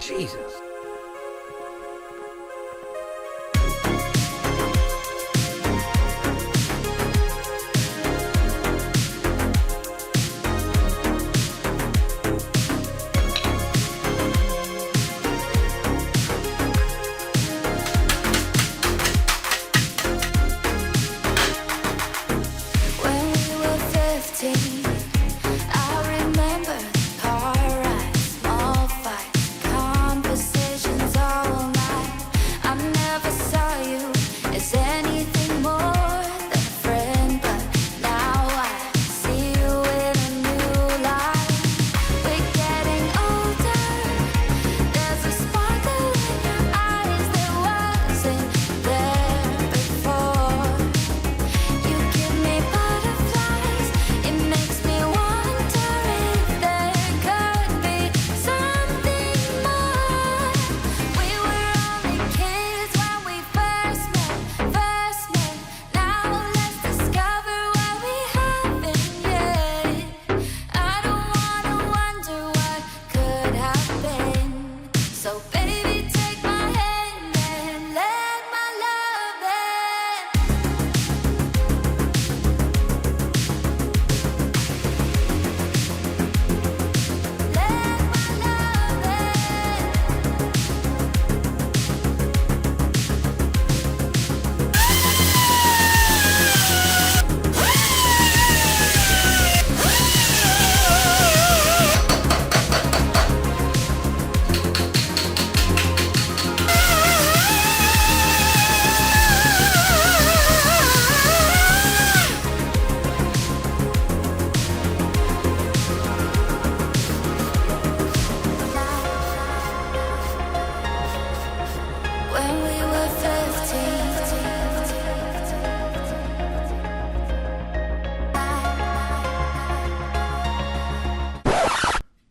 Jesus.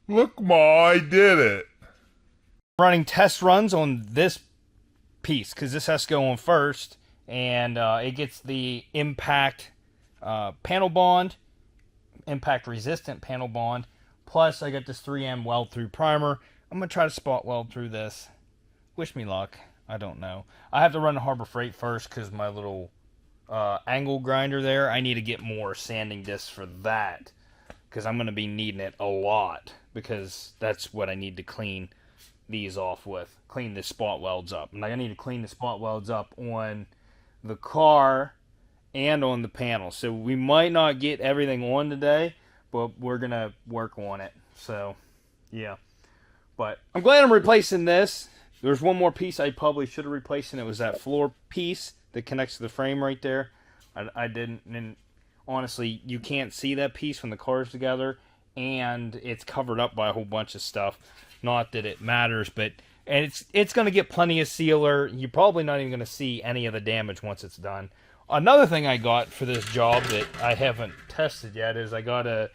Look, Ma, I did it. Running test runs on this piece because this has to go on first, and it gets the impact panel bond, impact resistant panel bond, plus I got this 3M weld through primer. I'm going to try to spot weld through this. Wish me luck. I don't know. I have to run the Harbor Freight first because my little angle grinder there, I need to get more sanding discs for that because I'm going to be needing it a lot because that's what I need to clean these off with. Clean the spot welds up. And I need to clean the spot welds up on the car and on the panel. So we might not get everything on today, but we're going to work on it. So, yeah. But I'm glad I'm replacing this. There's one more piece I probably should have replaced, and it was that floor piece that connects to the frame right there. I didn't, and honestly, you can't see that piece when the car's together, and it's covered up by a whole bunch of stuff. Not that it matters, but and it's going to get plenty of sealer. You're probably not even going to see any of the damage once it's done. Another thing I got for this job that I haven't tested yet is I got a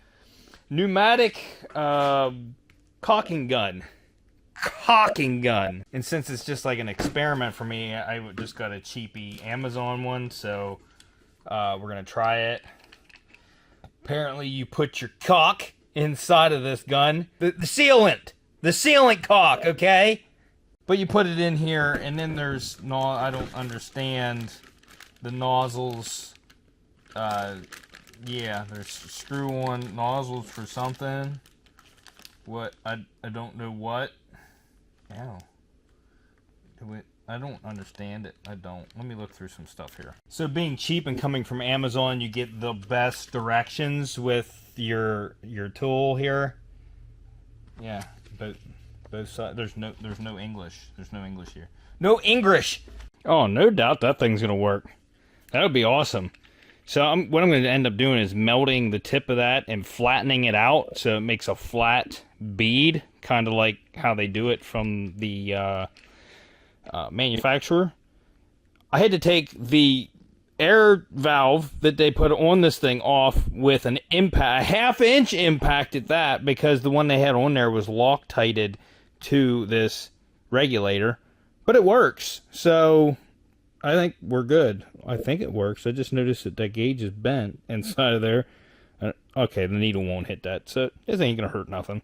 pneumatic caulking gun. And since it's just like an experiment for me, I just got a cheapy Amazon one, so we're going to try it. Apparently you put your caulk inside of this gun. The sealant caulk, okay? But you put it in here, and then there's no, I don't understand the nozzles. Yeah, there's screw-on nozzles for something. What? I don't know what. Ow. I don't understand it. I don't. Let me look through some stuff here. So being cheap and coming from Amazon, you get the best directions with your tool here. Yeah, but both sides. There's no English. There's no English here. No English. Oh, no doubt that thing's gonna work. That would be awesome. So what I'm going to end up doing is melting the tip of that and flattening it out so it makes a flat bead, kind of like how they do it from the manufacturer. I had to take the air valve that they put on this thing off with an impact, a half-inch impact at that, because the one they had on there was Loctited to this regulator. But it works, so I think we're good. I think it works. I just noticed that that gauge is bent inside of there. Okay, the needle won't hit that, so this ain't gonna hurt nothing.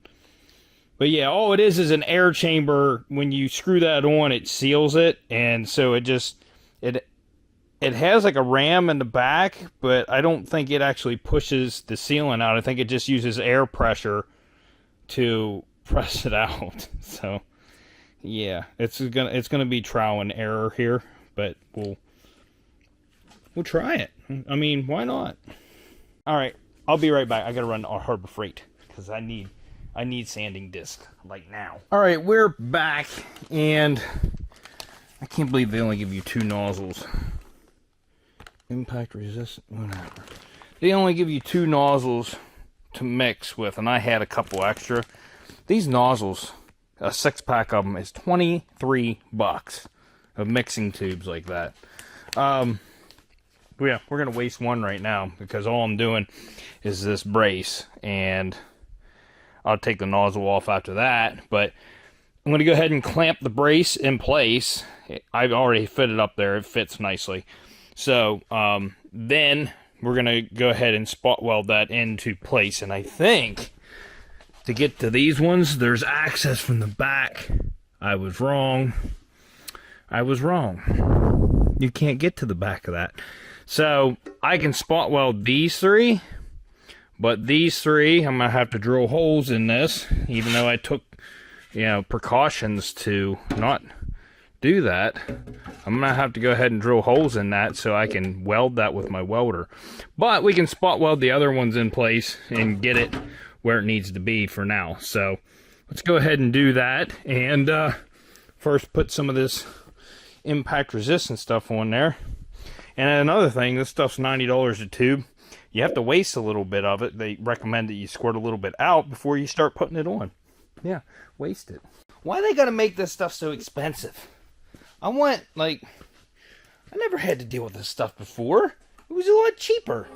But yeah, all it is an air chamber. When you screw that on, it seals it, and so it has like a ram in the back, but I don't think it actually pushes the sealant out. I think it just uses air pressure to press it out. So yeah, it's gonna be trial and error here, but we'll try it. I mean, why not? All right, I'll be right back. I gotta run to Harbor Freight because I need sanding disc like now. All right, we're back, and I can't believe they only give you 2 nozzles. Impact resistant, whatever. They only give you 2 nozzles to mix with, and I had a couple extra. These nozzles, a 6-pack of them, is $23 of mixing tubes like that. Yeah, we're gonna waste one right now because all I'm doing is this brace, and I'll take the nozzle off after that. But I'm gonna go ahead and clamp the brace in place. I've already fit it up there; it fits nicely. So then we're gonna go ahead and spot weld that into place. And I think to get to these ones, there's access from the back. I was wrong. You can't get to the back of that. So I can spot weld these 3, but these 3, I'm gonna have to drill holes in this, even though I took, precautions to not do that. I'm gonna have to go ahead and drill holes in that so I can weld that with my welder. But we can spot weld the other ones in place and get it where it needs to be for now. So let's go ahead and do that, and first put some of this impact resistant stuff on there. And another thing, this stuff's $90 a tube. You have to waste a little bit of it. They recommend that you squirt a little bit out before you start putting it on. Yeah, waste it. Why they gotta make this stuff so expensive? I never had to deal with this stuff before. It was a lot cheaper.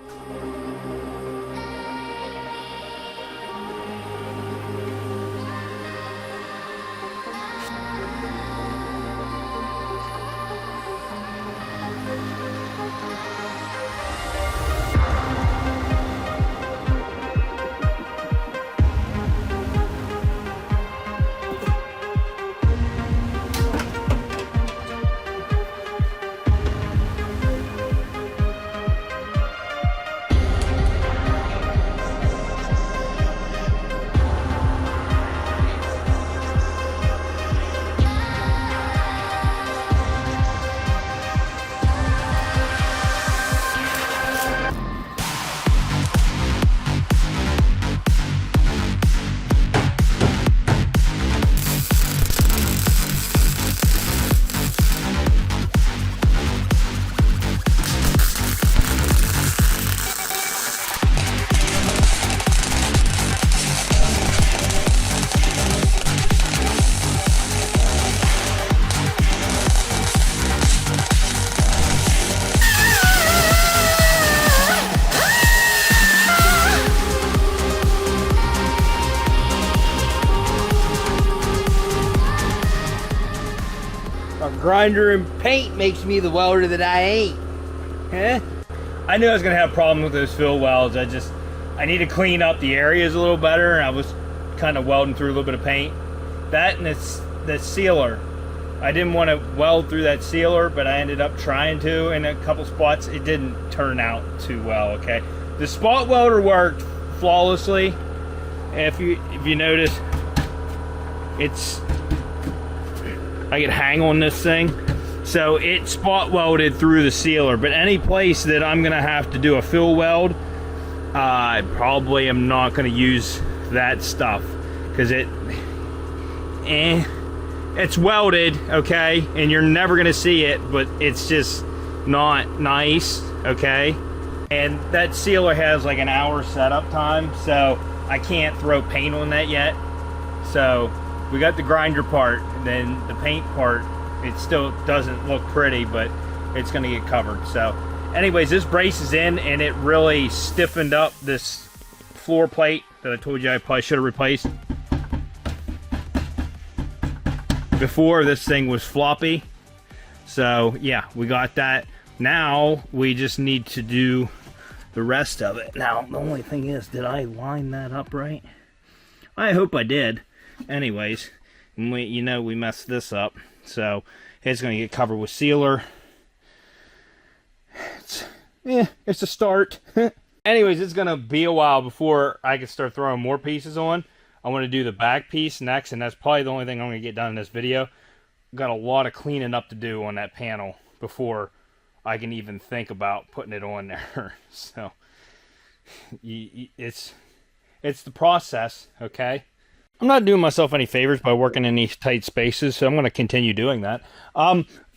Grinder and paint makes me the welder that I ain't. Huh? I knew I was gonna have a problem with those fill welds. I need to clean up the areas a little better, and I was kind of welding through a little bit of paint. That and the sealer. I didn't want to weld through that sealer, but I ended up trying to in a couple spots. It didn't turn out too well, okay? The spot welder worked flawlessly. If you notice, I could hang on this thing, so it spot welded through the sealer. But any place that I'm gonna have to do a fill weld, I probably am not gonna use that stuff because it's welded, okay, and you're never gonna see it, but it's just not nice, okay. And that sealer has like an hour setup time, so I can't throw paint on that yet. So we got the grinder part, then the paint part, it still doesn't look pretty, but it's gonna get covered. So anyways, this brace is in, and it really stiffened up this floor plate that I told you I probably should have replaced. Before, this thing was floppy. So yeah, we got that. Now we just need to do the rest of it. Now the only thing is, did I line that up right? I hope I did. Anyways, we messed this up, so it's going to get covered with sealer. It's a start. Anyways, it's going to be a while before I can start throwing more pieces on. I want to do the back piece next, and that's probably the only thing I'm going to get done in this video. Got a lot of cleaning up to do on that panel before I can even think about putting it on there. So it's the process, okay? I'm not doing myself any favors by working in these tight spaces, so I'm going to continue doing that.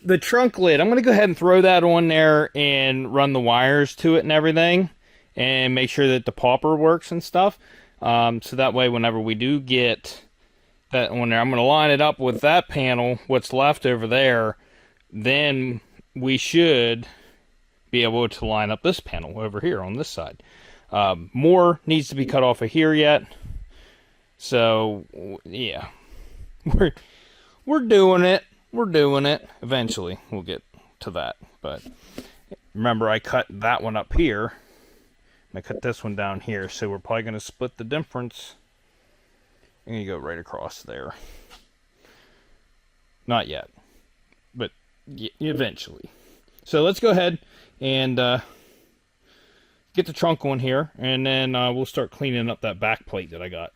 The trunk lid, I'm going to go ahead and throw that on there and run the wires to it and everything, and make sure that the popper works and stuff. So that way, whenever we do get that on there, I'm going to line it up with that panel, what's left over there, then we should be able to line up this panel over here on this side. More needs to be cut off of here yet. So, yeah, we're doing it. We're doing it. Eventually, we'll get to that. But remember, I cut that one up here. I cut this one down here, so we're probably going to split the difference. I'm going to go right across there. Not yet, but eventually. So let's go ahead and get the trunk on here, and then we'll start cleaning up that back plate that I got.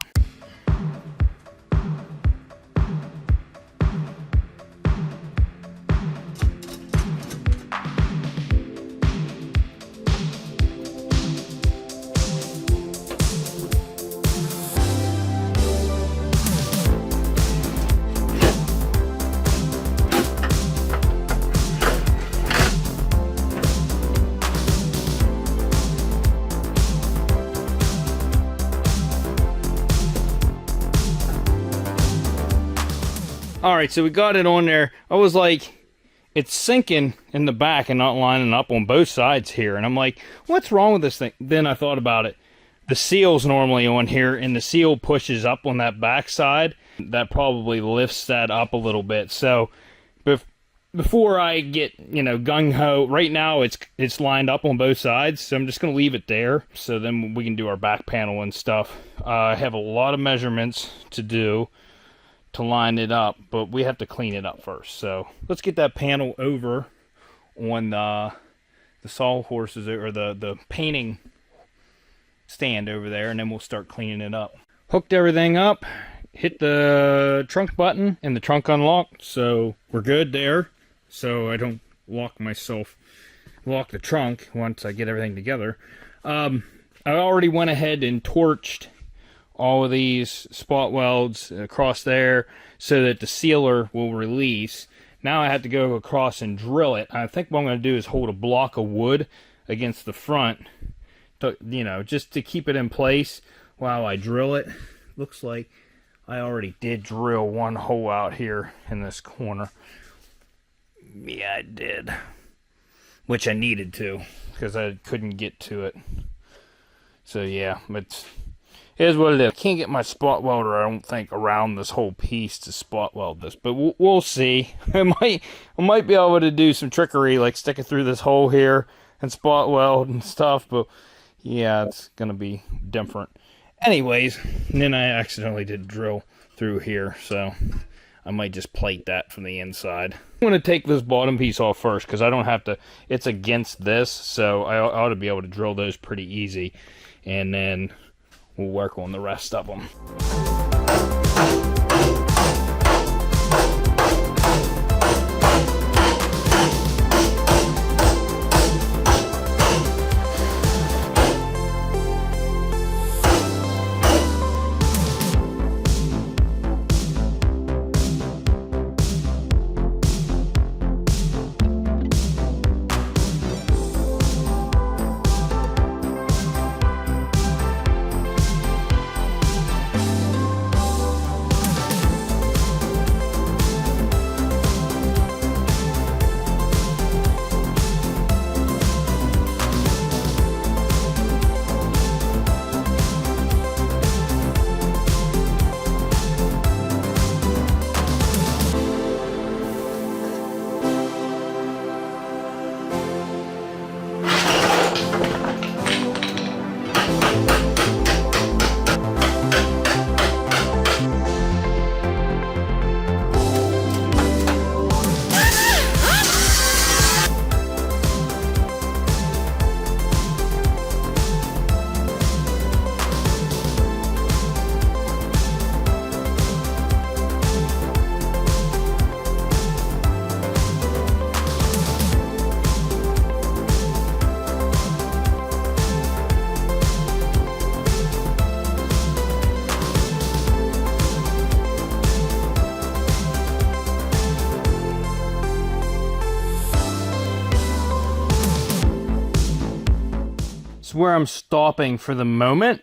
Alright, so we got it on there. I was like, it's sinking in the back and not lining up on both sides here. And I'm like, what's wrong with this thing? Then I thought about it. The seal's normally on here, and the seal pushes up on that back side. That probably lifts that up a little bit. So before I get, gung-ho, right now it's lined up on both sides. So I'm just going to leave it there. So then we can do our back panel and stuff. I have a lot of measurements to do to line it up, but we have to clean it up first. So let's get that panel over on the sawhorses, or the painting stand over there, and then we'll start cleaning it up. Hooked everything up, hit the trunk button, and the trunk unlocked, so we're good there. So I don't lock the trunk once I get everything together. I already went ahead and torched all of these spot welds across there so that the sealer will release. Now I have to go across and drill it. I think what I'm going to do is hold a block of wood against the front, to, just to keep it in place while I drill it. Looks like I already did drill one hole out here in this corner. Yeah, I did. Which I needed to, because I couldn't get to it. So yeah, it is what it is. I can't get my spot welder, I don't think, around this whole piece to spot weld this, but we'll see. I might be able to do some trickery, like stick it through this hole here and spot weld and stuff, but yeah, it's gonna be different. Anyways, and then I accidentally did drill through here, so I might just plate that from the inside. I'm gonna take this bottom piece off first, because I don't have to, it's against this, so I ought to be able to drill those pretty easy, and then we'll work on the rest of them. where I'm stopping for the moment.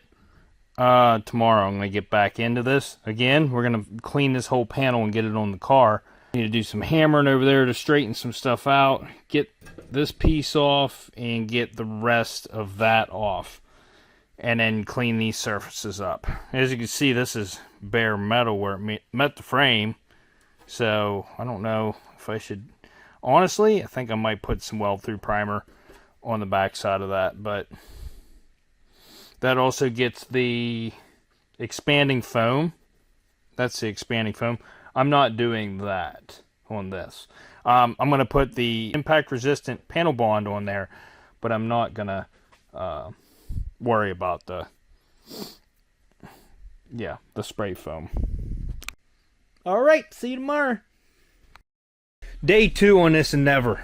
Tomorrow I'm going to get back into this. Again, we're going to clean this whole panel and get it on the car. I need to do some hammering over there to straighten some stuff out. Get this piece off and get the rest of that off. And then clean these surfaces up. As you can see, this is bare metal where it met the frame. So, I don't know if I should... Honestly, I think I might put some weld-through primer on the back side of that. But that also gets the expanding foam. That's the expanding foam. I'm not doing that on this. I'm going to put the impact-resistant panel bond on there. But I'm not going to... worry about the spray foam. Alright, see you tomorrow. Day 2 on this endeavor.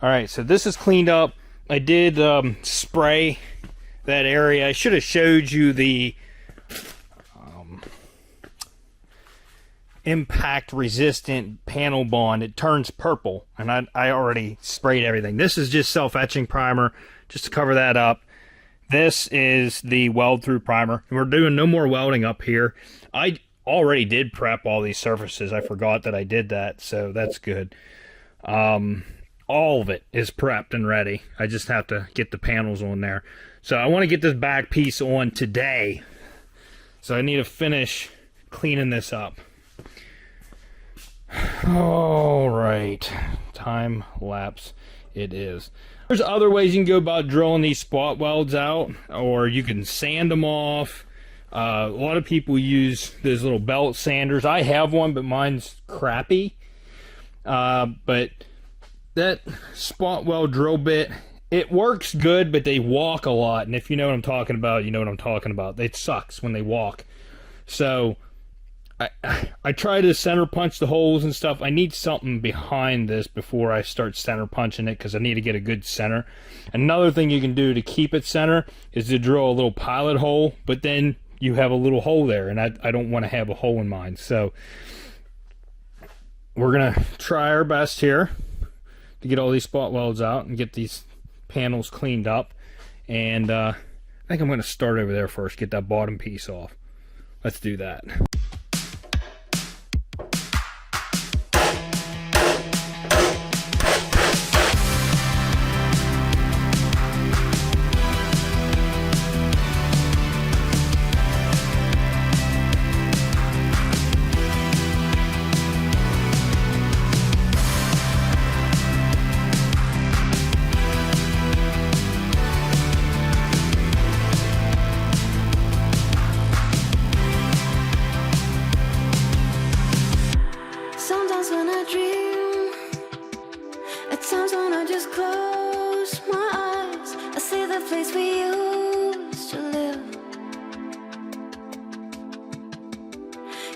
Alright, so this is cleaned up. I did spray that area. I should have showed you the impact resistant panel bond. It turns purple, and I already sprayed everything. This is just self-etching primer just to cover that up. This is the weld-through primer. We're doing no more welding up here. I already did prep all these surfaces. I forgot that I did that, so that's good. All of it is prepped and ready. I just have to get the panels on there. So I want to get this back piece on today. So I need to finish cleaning this up. All right. Time lapse it is. There's other ways you can go about drilling these spot welds out, or you can sand them off. A lot of people use those little belt sanders. I have one, but mine's crappy. But that spot weld drill bit, it works good, but they walk a lot. And if you know what I'm talking about, you know what I'm talking about. It sucks when they walk. So I try to center punch the holes and stuff. I need something behind this before I start center punching it, because I need to get a good center. Another thing you can do to keep it center is to drill a little pilot hole, but then you have a little hole there, and I don't want to have a hole in mine. So we're going to try our best here to get all these spot welds out and get these panels cleaned up. And I think I'm going to start over there first, get that bottom piece off. Let's do that.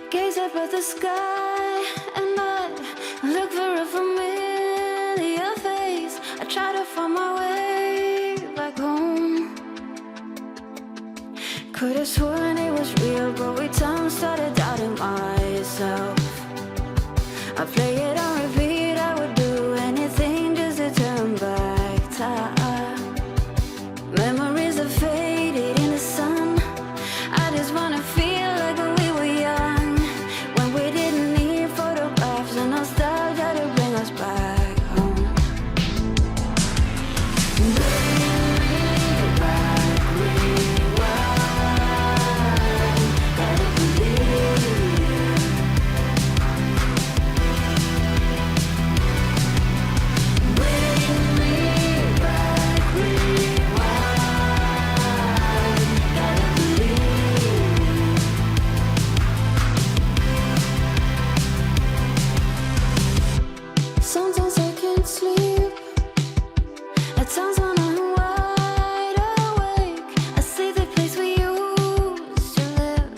Gaze up at the sky and I look for a familiar face. I try to find my way back home. Could have sworn it was real, but with time started doubting myself. I play it on repeat, I would do anything just to turn back time. Memories are faded in the sun. I just wanna feel like when we were young, when we didn't need photographs and nostalgia to bring us back home. Bring me back, rewind. Gotta believe you. Bring me back, rewind. Gotta believe you. Sometimes I can't sleep. At times when I'm wide awake, I see the place we used to live.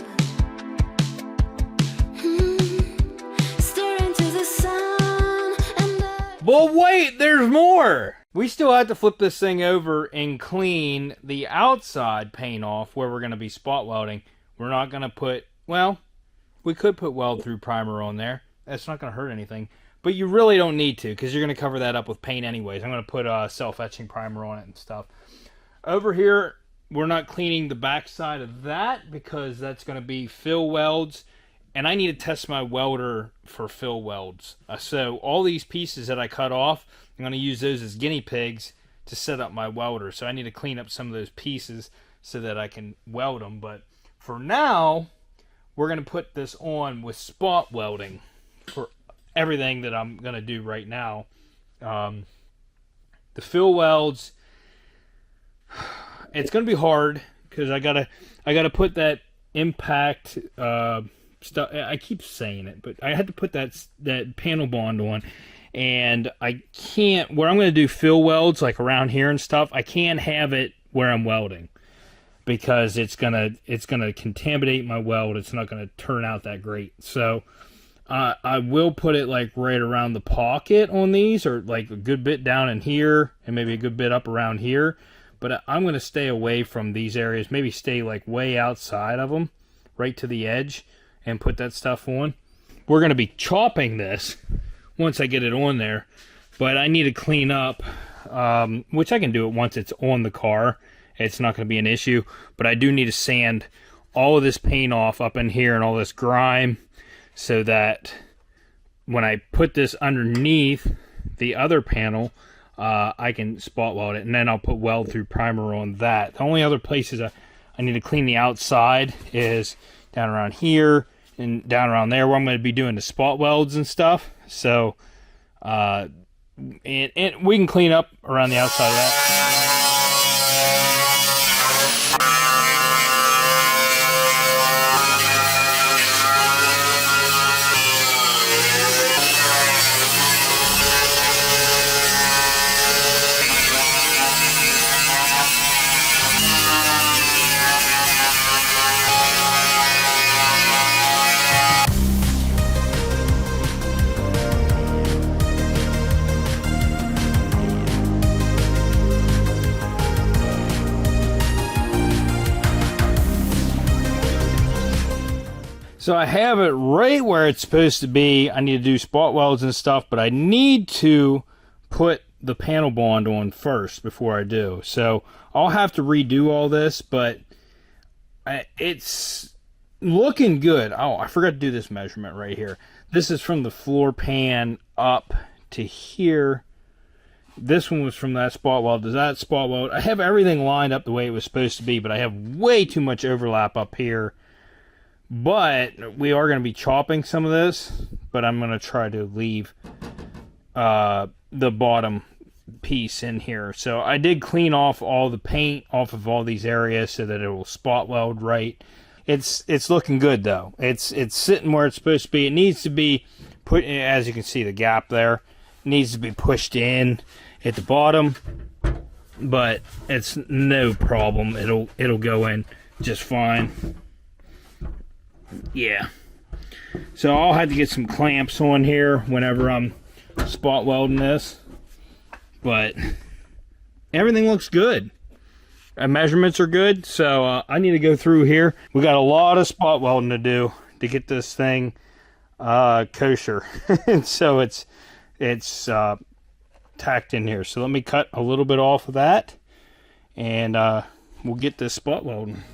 Stare into the sun and But wait, there's more! We still have to flip this thing over and clean the outside paint off where we're going to be spot welding. We're not going to put, well, we could put weld through primer on there. That's not going to hurt anything. But you really don't need to, because you're going to cover that up with paint anyways. I'm going to put self-etching primer on it and stuff. Over here, we're not cleaning the back side of that because that's going to be fill welds. And I need to test my welder for fill welds. So all these pieces that I cut off, I'm going to use those as guinea pigs to set up my welder. So I need to clean up some of those pieces so that I can weld them. But for now, we're going to put this on with spot welding for everything that I'm going to do right now. The fill welds, it's going to be hard because I gotta put that impact stuff. I keep saying it, but I had to put that panel bond on, and I can't. Where I'm going to do fill welds like around here and stuff, I can't have it where I'm welding because it's gonna contaminate my weld. It's not gonna turn out that great. So I will put it like right around the pocket on these, or like a good bit down in here, and maybe a good bit up around here. But I'm going to stay away from these areas. Maybe stay like way outside of them, right to the edge, and put that stuff on. We're going to be chopping this once I get it on there, but I need to clean up, which I can do it once it's on the car. It's not going to be an issue, but I do need to sand all of this paint off up in here and all this grime so that when I put this underneath the other panel, I can spot weld it, and then I'll put weld through primer on that. The only other places I need to clean the outside is down around here and down around there where I'm going to be doing the spot welds and stuff. So, and we can clean up around the outside of that. So I have it right where it's supposed to be. I need to do spot welds and stuff, but I need to put the panel bond on first before I do. So I'll have to redo all this, but it's looking good. Oh, I forgot to do this measurement right here. This is from the floor pan up to here. This one was from that spot weld to that spot weld. I have everything lined up the way it was supposed to be, but I have way too much overlap up here. But we are going to be chopping some of this, but I'm going to try to leave the bottom piece in here. So I did clean off all the paint off of all these areas so that it will spot weld right. It's looking good though. It's sitting where it's supposed to be. It needs to be put, as you can see the gap there, it needs to be pushed in at the bottom, but it's no problem. It'll go in just fine. Yeah, so I'll have to get some clamps on here whenever I'm spot welding this, but everything looks good. Measurements are good, so I need to go through here. We got a lot of spot welding to do to get this thing kosher. And so it's tacked in here. So let me cut a little bit off of that, and we'll get this spot welding.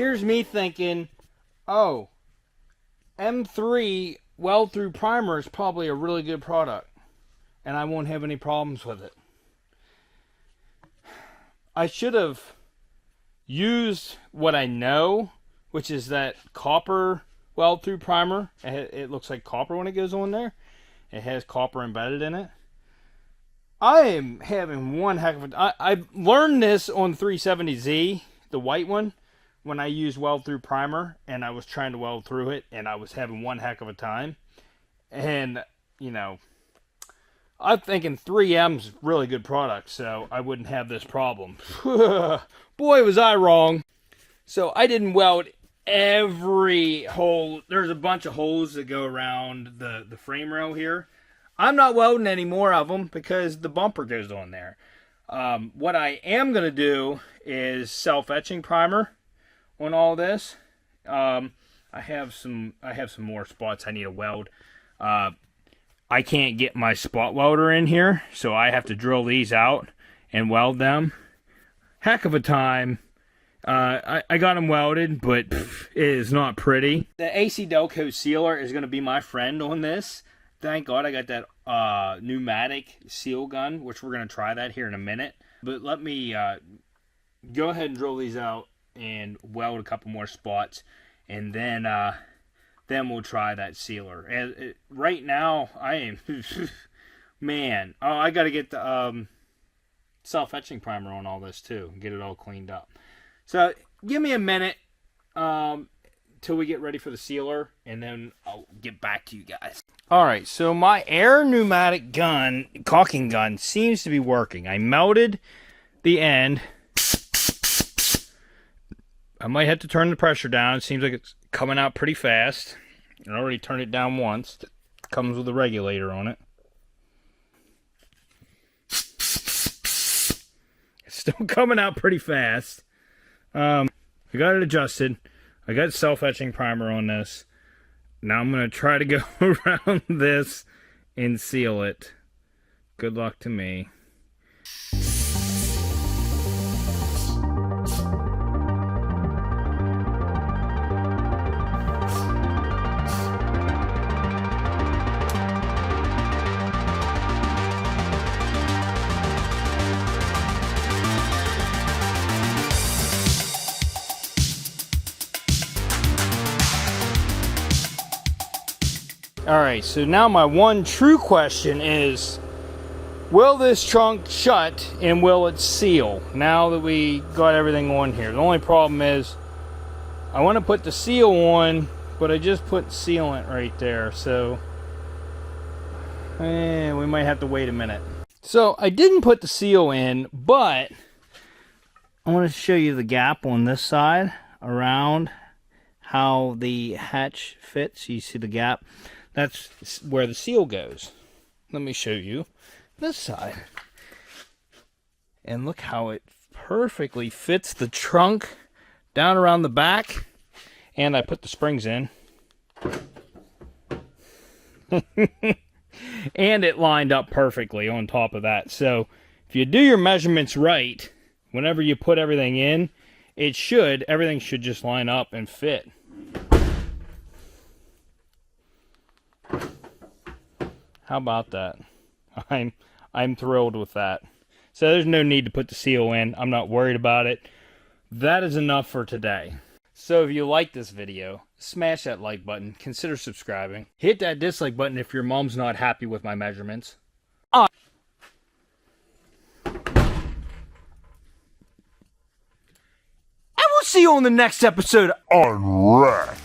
here's me thinking, oh, M3 weld-through primer is probably a really good product, and I won't have any problems with it. I should have used what I know, which is that copper weld-through primer. It looks like copper when it goes on there. It has copper embedded in it. I am having one heck of a... I learned this on 370Z, the white one, when I used weld-through primer, and I was trying to weld through it, and I was having one heck of a time. And, you know, I'm thinking 3M's really good product, so I wouldn't have this problem. Boy, was I wrong. So I didn't weld every hole. There's a bunch of holes that go around the frame rail here. I'm not welding any more of them because the bumper goes on there. What I am going to do is self-etching primer on all this. I have some more spots I need to weld. I can't get my spot welder in here, so I have to drill these out and weld them. Heck of a time. I got them welded, but it is not pretty. The AC Delco sealer is going to be my friend on this. Thank God I got that pneumatic seal gun, which we're going to try that here in a minute. But let me go ahead and drill these out and weld a couple more spots, and then we'll try that sealer. And right now, I am, man, I got to get the self-etching primer on all this too, and get it all cleaned up. So give me a minute till we get ready for the sealer, and then I'll get back to you guys. Alright, so my air pneumatic gun, caulking gun, seems to be working. I melted the end. I might have to turn the pressure down. It seems like it's coming out pretty fast. I already turned it down once. It comes with a regulator on it. It's still coming out pretty fast. I got it adjusted. I got self-etching primer on this. Now I'm going to try to go around this and seal it. Good luck to me. Alright, so now my one true question is, will this trunk shut and will it seal now that we got everything on here? The only problem is I want to put the seal on, but I just put sealant right there, so we might have to wait a minute. So I didn't put the seal in, but I want to show you the gap on this side around how the hatch fits. You see the gap? That's where the seal goes. Let me show you this side. And look how it perfectly fits the trunk down around the back. And I put the springs in. And it lined up perfectly on top of that. So if you do your measurements right, whenever you put everything in, everything should just line up and fit. How about that? I'm thrilled with that. So there's no need to put the seal in. I'm not worried about it. That is enough for today. So if you like this video, smash that like button. Consider subscribing. Hit that dislike button if your mom's not happy with my measurements. And we'll see you on the next episode. Unwrapped.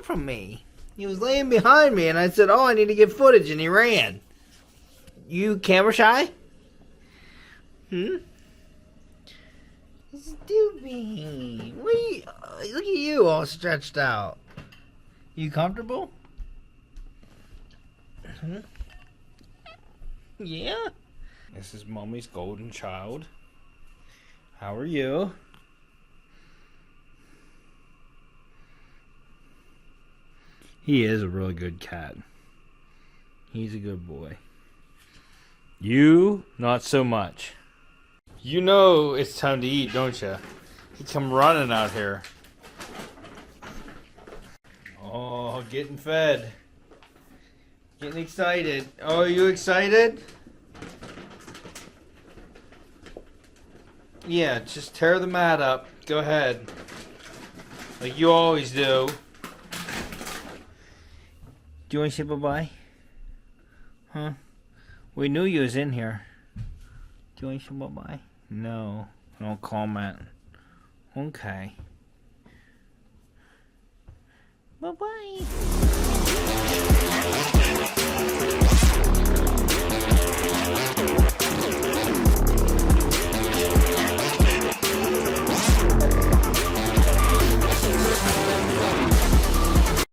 from me. He was laying behind me, and I said, "Oh, I need to get footage," and he ran. You camera shy? Stupid. Look at you, all stretched out. You comfortable? Yeah. This is Mommy's golden child. How are you? He is a really good cat. He's a good boy. You, not so much. You know it's time to eat, don't you? You come running out here. Oh, getting fed. Getting excited. Oh, are you excited? Yeah, just tear the mat up. Go ahead. Like you always do. Do you want to say bye-bye? Huh? We knew you was in here. Do you want to say bye-bye? No. No comment. Okay. Bye-bye.